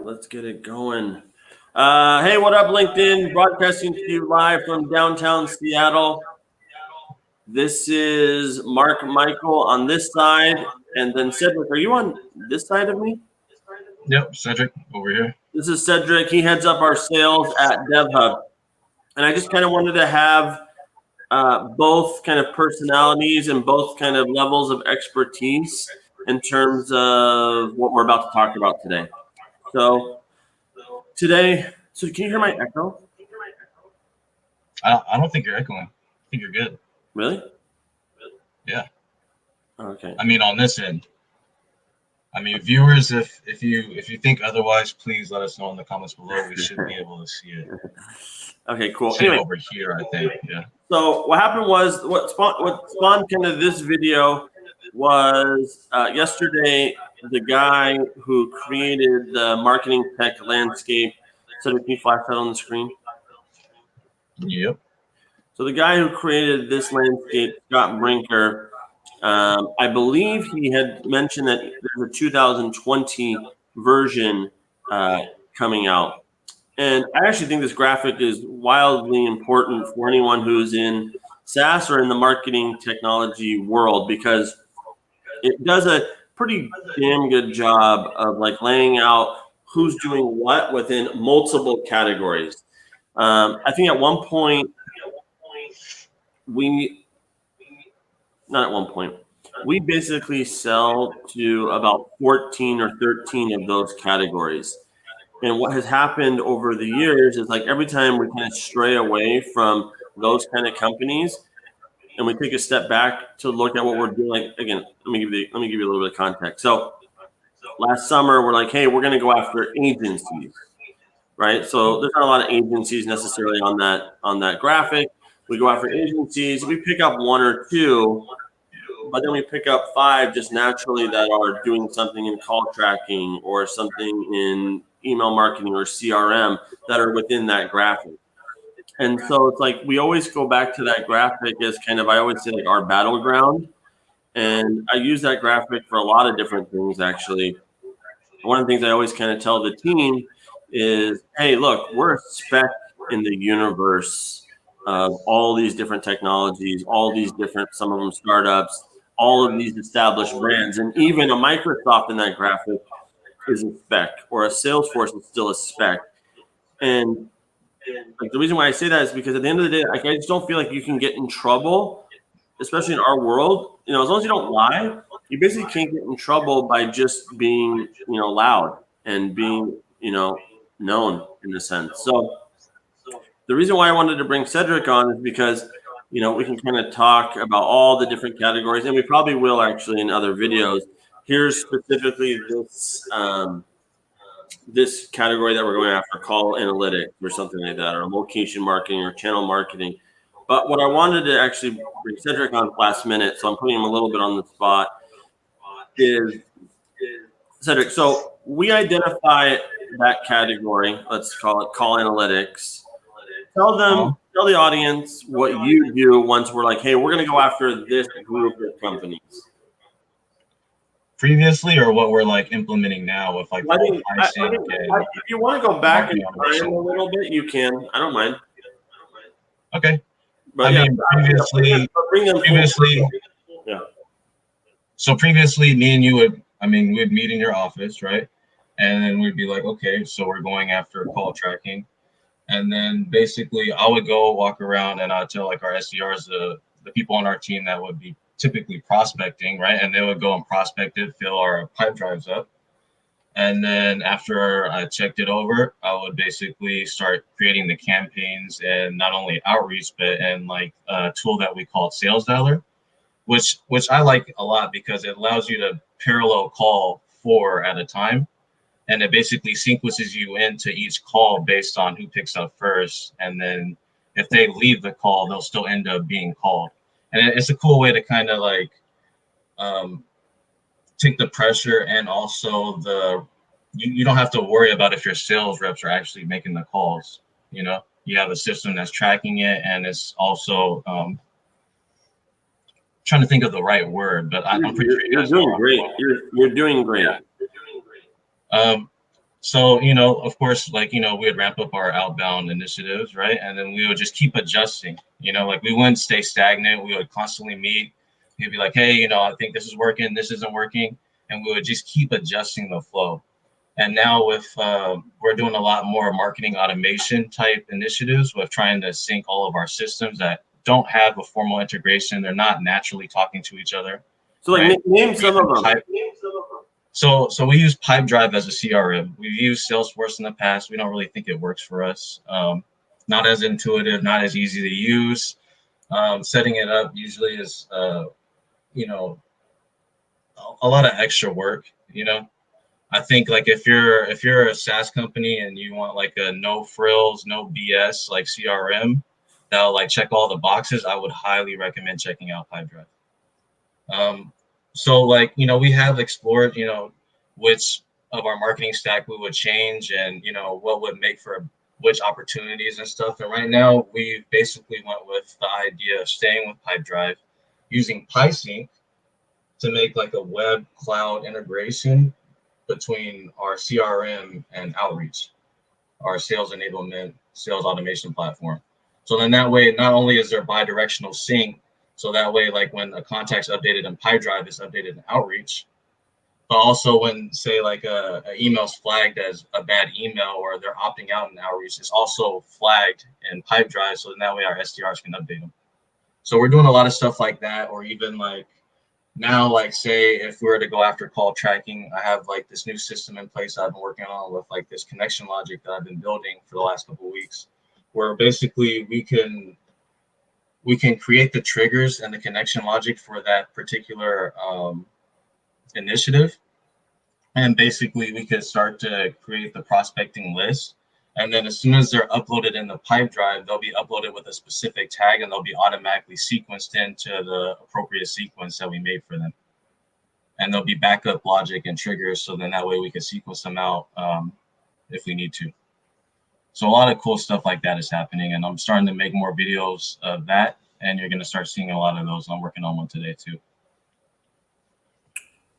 let's get it going. Hey, what up, LinkedIn? Broadcasting to you live from downtown Seattle. This is Mark Michael on this side, and then Cedric. Are you on this side of me? Yep, Cedric over here. This is Cedric. He heads up our sales at DevHub. And I just kind of wanted to have both kind of personalities and both kind of levels of expertise in terms of what we're about to talk about today. So today, so can you hear my echo? I don't think you're echoing. I think you're good. Really? Yeah. Okay. I mean, on this end. I mean, viewers, if you think otherwise, please let us know in the comments below. We should be able to see it. Okay, cool. See it over here, I think. Yeah. So what happened was what spawned kind of this video was yesterday. The guy who created the marketing tech landscape. So can you flash that on the screen? Yep. So the guy who created this landscape, Scott Brinker, I believe he had mentioned that there's a 2020 version coming out. And I actually think this graphic is wildly important for anyone who's in SaaS or in the marketing technology world, because it does a pretty damn good job of like laying out who's doing what within multiple categories. I think at one point, we basically sell to about 14 or 13 of those categories. And what has happened over the years is like every time we kind of stray away from those kind of companies and we take a step back to look at what we're doing. Like, again, let me give you a little bit of context. So last summer, we're like, hey, we're going to go after agencies, right? So there's not a lot of agencies necessarily on that graphic. We go after agencies. We pick up one or two, but then we pick up 5 just naturally that are doing something in call tracking or something in email marketing or CRM that are within that graphic. And so it's like we always go back to that graphic as kind of, I always say, like our battleground. And I use that graphic for a lot of different things, actually. One of the things I always kind of tell the team is, hey, look, we're a speck in the universe of all these different technologies, all these different, some of them startups, all of these established brands. And even a Microsoft in that graphic is a spec, or a Salesforce is still a spec. And like the reason why I say that is because at the end of the day, like, I just don't feel like you can get in trouble, especially in our world. You know, as long as you don't lie, you basically can't get in trouble by just being, loud and being, known in a sense. So the reason why I wanted to bring Cedric on is because, we can kind of talk about all the different categories, and we probably will actually in other videos. Here's specifically this category that we're going after, call analytics or something like that, or location marketing or channel marketing. But what I wanted to actually bring Cedric on last minute, so I'm putting him a little bit on the spot, is Cedric. So we identify that category, let's call it call analytics. Tell the audience what you do once we're like, hey, we're going to go after this group of companies. Previously, or what we're like implementing now with like if you want to go back in time a little bit, you can. I don't mind. Okay. But previously, yeah. So previously, me and you we'd meet in your office, right? And then we'd be like, okay, so we're going after call tracking. And then basically I would go walk around and I'd tell like our SDRs, the people on our team that would be typically prospecting, right? And they would go and prospect it, fill our pipe drives up. And then after I checked it over, I would basically start creating the campaigns and not only outreach, but and like a tool that we call Sales Dialer, which I like a lot because it allows you to parallel call 4 at a time. And it basically sequences you into each call based on who picks up first. And then if they leave the call, they'll still end up being called. And it's a cool way to kind of like take the pressure, and also you don't have to worry about if your sales reps are actually making the calls. You have a system that's tracking it, and it's also trying to think of the right word, but I'm pretty sure you're doing great. You're doing great. So, you know, of course, like, you know, we would ramp up our outbound initiatives, right? And then we would just keep adjusting, you know, like we wouldn't stay stagnant. We would constantly meet. We'd be like, hey, you know, I think this is working, this isn't working. And we would just keep adjusting the flow. And now with, we're doing a lot more marketing automation type initiatives with trying to sync all of our systems that don't have a formal integration. They're not naturally talking to each other. So like Right? name some of them. So we use Pipedrive as a CRM. We've used Salesforce in the past. We don't really think it works for us. Not as intuitive, not as easy to use. Setting it up usually is, you know, a lot of extra work. You know, I think like if you're a SaaS company and you want like a no frills, no BS like CRM that'll like check all the boxes, I would highly recommend checking out Pipedrive. So like, you know, we have explored, you know, which of our marketing stack we would change and, you know, what would make for which opportunities and stuff. And right now we basically went with the idea of staying with Pipedrive, using PySync to make like a web cloud integration between our CRM and Outreach, our sales enablement, sales automation platform. So then that way, not only is there bi-directional sync, so that way, like when a contact's updated in Pipedrive, it's updated in Outreach. But also when, say, like a email's flagged as a bad email or they're opting out in Outreach, it's also flagged in Pipedrive. So then that way our SDRs can update them. So we're doing a lot of stuff like that, or even like now, like say if we were to go after call tracking, I have like this new system in place I've been working on with like this connection logic that I've been building for the last couple of weeks, where basically we can create the triggers and the connection logic for that particular initiative. And basically we could start to create the prospecting list. And then as soon as they're uploaded in the Pipedrive, they'll be uploaded with a specific tag and they'll be automatically sequenced into the appropriate sequence that we made for them. And there'll be backup logic and triggers. So then that way we can sequence them out if we need to. So a lot of cool stuff like that is happening, and I'm starting to make more videos of that, and you're going to start seeing a lot of those. I'm working on one today too.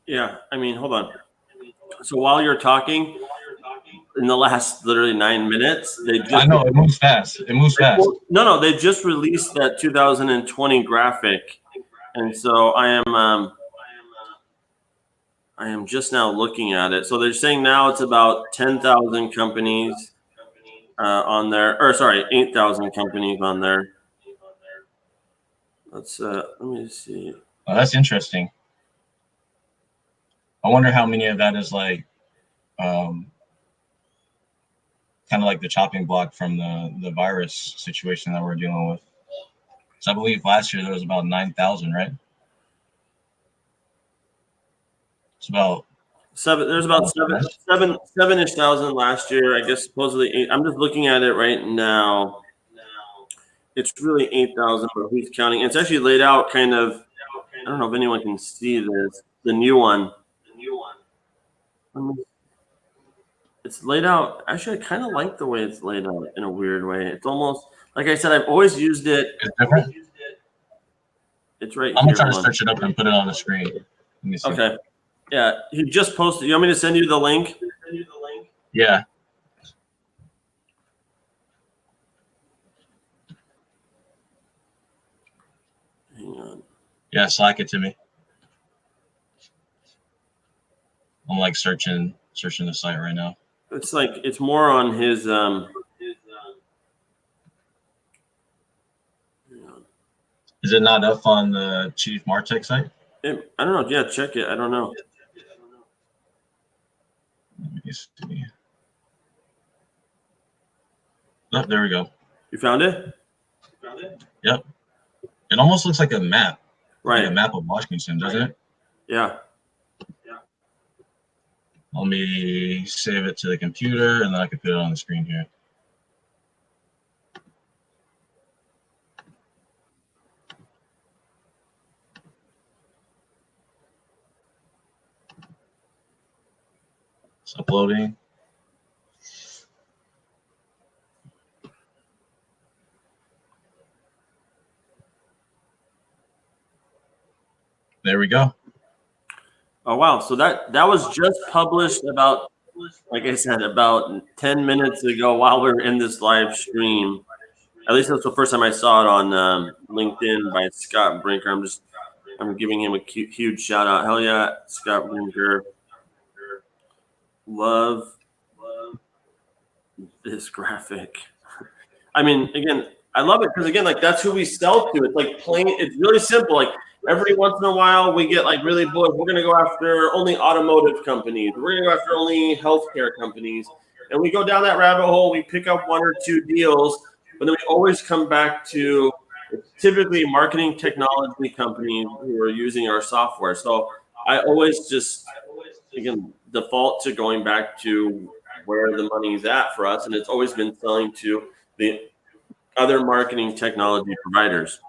Yeah, I mean, hold on. So while you're talking, in the last literally 9 minutes, they just I know it moves fast. It moves fast. No, they just released that 2020 graphic, and so I am just now looking at it. So they're saying now it's about 10,000 companies on there, or sorry, 8,000 companies on there. Let me see. Oh, that's interesting. I wonder how many of that is like kind of like the chopping block from the virus situation that we're dealing with. So I believe last year there was about 9,000, right? It's about seven. There's about seven-ish thousand last year. I guess supposedly 8. I'm just looking at it right now. It's really 8,000, but who's counting? It's actually laid out kind of. I don't know if anyone can see this. The new one. It's laid out. Actually, I kind of like the way it's laid out in a weird way. It's almost like I said. I've always used it. It's different. It's right I'm here. gonna try to search it up and put it on the screen. Let me see. Okay. Yeah, he just posted. You want me to send you the link? Yeah. Hang on. Yeah, Slack it to me. I'm like searching the site right now. It's like it's more on his. Is it not up on the Chief Martech site? I don't know. Yeah, check it. I don't know. Let me see. Oh, there we go. You found it? Yep. It almost looks like a map. Right. Like a map of Washington, doesn't it? Yeah. Let me save it to the computer and then I can put it on the screen here. It's uploading. There we go. Oh wow! So that was just published about like I said, about 10 minutes ago while we were in this live stream. At least that's the first time I saw it on LinkedIn by Scott Brinker. I'm giving him a huge shout out. Hell yeah, Scott Brinker. Love this graphic. I mean, again, I love it because again, like that's who we sell to. It's like plain. It's really simple. Like every once in a while, we get like really bullish. We're gonna go after only automotive companies. We're gonna go after only healthcare companies, and we go down that rabbit hole. We pick up one or two deals, but then we always come back to typically marketing technology companies who are using our software. So I always just again default to going back to where the money's at for us, and it's always been selling to the other marketing technology providers.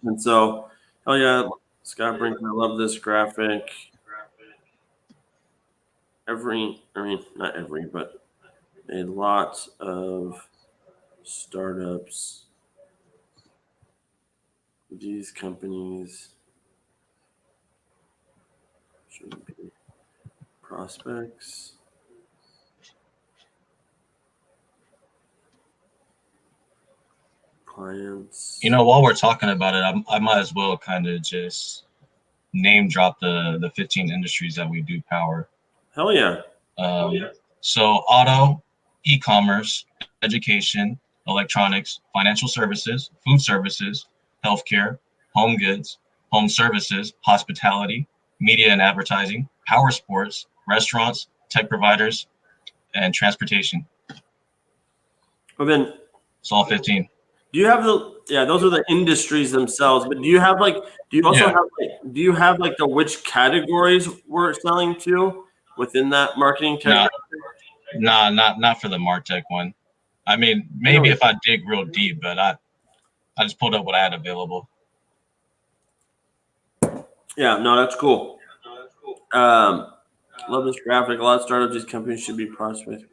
And so, oh yeah, Scott Brinker, I love this graphic. Not every, but a lot of startups, these companies should be prospects. Clients. You know, while we're talking about it, I might as well kind of just name drop the 15 industries that we do power. Hell yeah. So auto, e-commerce, education, electronics, financial services, food services, healthcare, home goods, home services, hospitality, media and advertising, power sports, restaurants, tech providers, and transportation. Well, then it's all 15. Do you have those are the industries themselves, but do you have like, do you have like the which categories we're selling to within that marketing tech? Nah, not for the Martech one. I mean, maybe if I dig real deep, but I just pulled up what I had available. Yeah, no, that's cool. Love this graphic. A lot of startups, these companies should be prospects.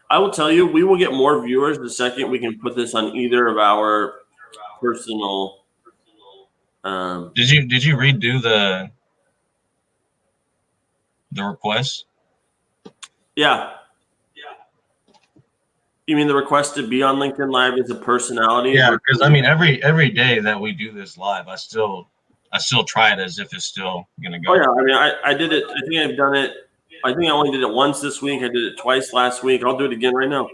I will tell you, we will get more viewers the second we can put this on either of our personal. Did you redo the request? Yeah. You mean the request to be on LinkedIn Live is a personality? Yeah, because I mean every day that we do this live, I still try it as if it's still gonna go. Oh yeah, I mean I did it. I think I've done it. I think I only did it once this week. I did it twice last week. I'll do it again right now.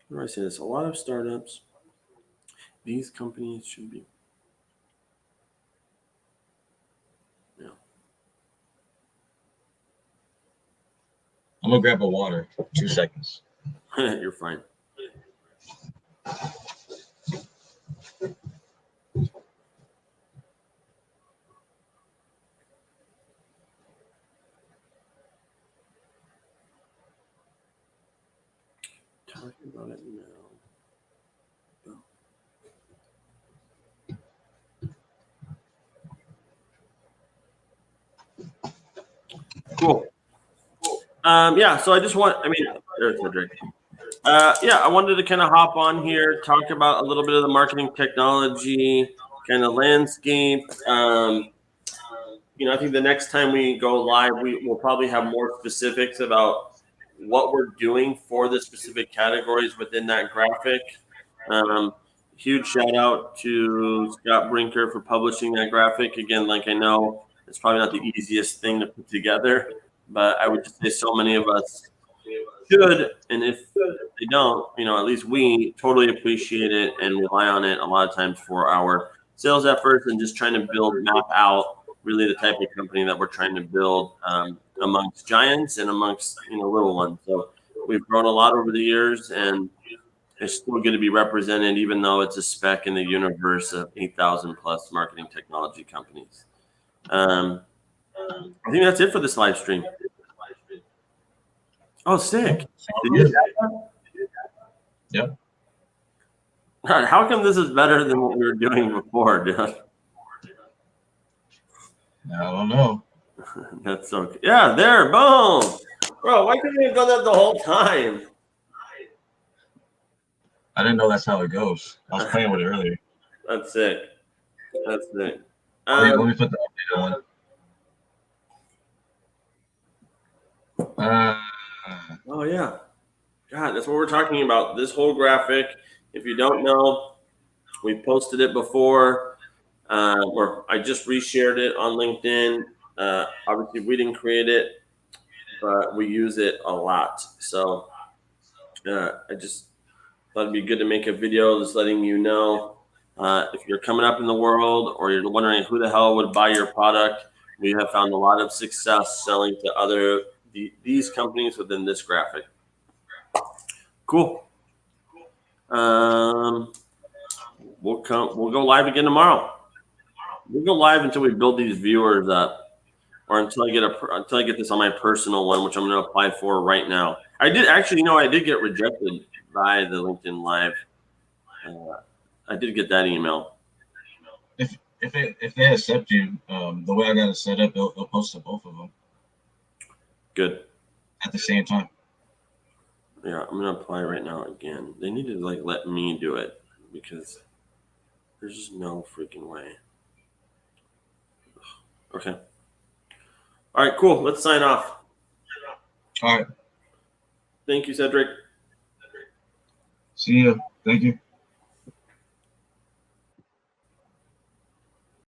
Where do I say this? A lot of startups. These companies should be. Yeah. I'm gonna grab a water. 2 seconds. You're fine. Talking about it now. Cool. Yeah, so I just there's Cedric. I wanted to kind of hop on here, talk about a little bit of the marketing technology kind of landscape. I think the next time we go live, we will probably have more specifics about what we're doing for the specific categories within that graphic. Huge shout out to Scott Brinker for publishing that graphic. Again, like I know it's probably not the easiest thing to put together, but I would just say so many of us should, and if they don't, at least we totally appreciate it and rely on it a lot of times for our sales efforts and just trying to map out really the type of company that we're trying to build amongst giants and amongst little ones. So we've grown a lot over the years, and it's still going to be represented, even though it's a speck in the universe of 8,000 plus marketing technology companies. I think that's it for this live stream. Oh, sick. Did you Yep. How come this is better than what we were doing before, dude? I don't know. That's okay. Yeah, there. Boom. Bro, why couldn't we have done that the whole time? I didn't know that's how it goes. I was playing with it earlier. That's sick. That's sick. Let me put the update on. Oh yeah, God, that's what we're talking about. This whole graphic. If you don't know, we posted it before, or I just reshared it on LinkedIn. Obviously, we didn't create it, but we use it a lot. So I just thought it'd be good to make a video just letting you know if you're coming up in the world or you're wondering who the hell would buy your product. We have found a lot of success selling to these companies within this graphic. Cool. We'll go live again tomorrow. We'll go live until we build these viewers up, or until I get this on my personal one, which I'm going to apply for right now. I did get rejected by the LinkedIn Live. I did get that email. If they accept you, the way I got it set up, they'll post to both of them. Good. At the same time. Yeah, I'm gonna apply right now again. They need to let me do it because there's just no freaking way. Okay. All right, cool. Let's sign off. All right. Thank you, Cedric. See you. Thank you.